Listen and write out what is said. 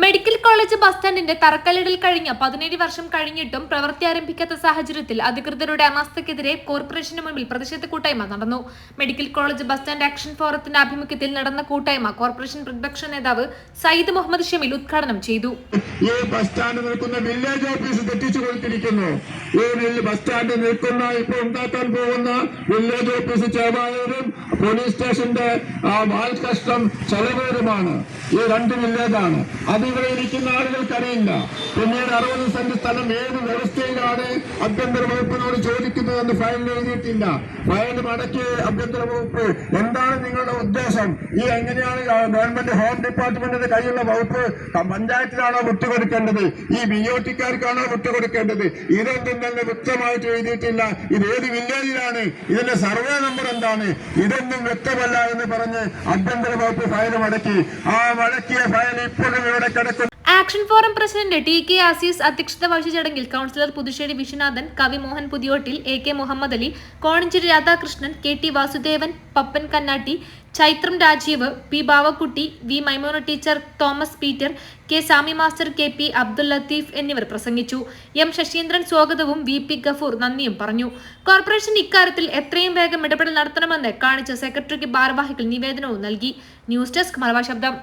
Medical college bus സ്റ്റാൻഡിന്റെ തറക്കല്ലിടൽ കഴിഞ്ഞ 17 വർഷം കഴിഞ്ഞിട്ടും പ്രവൃത്തി ആരംഭിക്കാത്ത സാഹചര്യത്തിൽ അധികൃതരുടെ അനാസ്ഥയ്ക്കെതിരെ കോർപ്പറേഷന് മുൻപിൽ പ്രതിഷേധ കൂട്ടായ്മ നടന്നു. Medical college bus stand action ഫോറത്തിന്റെ ആഭിമുഖ്യത്തിൽ നടന്ന കൂട്ടായ്മ കോർപ്പറേഷൻ പ്രതിപക്ഷ നേതാവ് സയ്യിദ് മുഹമ്മദ് ഷമീൽ ഉദ്ഘാടനം ചെയ്തു. ഈ ബസ് സ്റ്റാൻഡ് നിൽക്കുന്ന വില്ലേജ് ഓഫീസ് തെറ്റിച്ചു കൊടുത്തിരിക്കുന്നു. ഈ ബസ് സ്റ്റാൻഡ് നിൽക്കുന്ന ഇപ്പോൾ ഉണ്ടാക്കാൻ പോകുന്ന വില്ലേജ് ഓഫീസ് ചെയർമാനും പോലീസ് സ്റ്റേഷന്റെ വാൽ കഷ്ടം ചെലവേറുമാണ്. ഈ രണ്ട് വില്ലേജാണ്. ഇവിടെ ഇരിക്കുന്ന ആളുകൾക്ക് അറിയില്ല. പിന്നീട് 60 സെന്റ് സ്ഥലം ഏത് വ്യവസ്ഥയിലാണ് ആഭ്യന്തര വകുപ്പിനോട് ചോദിക്കുന്നതെന്ന് ഫയലിൽ എഴുതിയിട്ടില്ല. ഫയൽ മടക്കി ആഭ്യന്തര വകുപ്പ് എന്താണ് നിങ്ങളുടെ ഉദ്ദേശം? ഈ എങ്ങനെയാണ് ഗവൺമെന്റ് ഹോം ഡിപ്പാർട്ട്മെന്റിന്റെ കയ്യിലുള്ള വകുപ്പ് പഞ്ചായത്തിലാണോ വിട്ടുകൊടുക്കേണ്ടത്? ഈ BOT-ക്കാർക്കാണോ വിട്ടുകൊടുക്കേണ്ടത്? ഇതൊന്നും തന്നെ വ്യക്തമായിട്ട് എഴുതിയിട്ടില്ല. ഇത് ഏത് വില്ലേജിലാണ്, ഇതിന്റെ സർവേ നമ്പർ എന്താണ്, ഇതൊന്നും വ്യക്തമല്ല എന്ന് പറഞ്ഞ് ആഭ്യന്തര വകുപ്പ് ഫയൽ മടക്കി. ആ മടക്കിയ ഫയൽ ഇപ്പോഴും ഇവിടെ action forum president TK Azeez അധ്യക്ഷത വഹിച്ച ചടങ്ങിൽ കൗൺസിലർ പുതുശ്ശേരി വിശ്വനാഥൻ, കവി Mohan Puthiyottil, AK Muhammad Ali, Konancheri Radhakrishnan, KT Vasudevan, Pappan Kannatti, Chaithram Rajeev, P Bavakutty, V Maimoona teacher, Thomas Peter, K Sami master, KP Abdul Latheef എന്നിവർ പ്രസംഗിച്ചു. M ശശീന്ദ്രൻ സ്വാഗതവും VP ഗഫൂർ നന്ദിയും പറഞ്ഞു. കോർപ്പറേഷൻ ഇക്കാര്യത്തിൽ എത്രയും വേഗം ഇടപെടൽ നടത്തണമെന്ന് കാണിച്ച സെക്രട്ടറിക്ക് ഭാരവാഹികൾ നിവേദനവും നൽകി. ന്യൂസ് ഡെസ്ക് മലബാർ ശബ്ദം.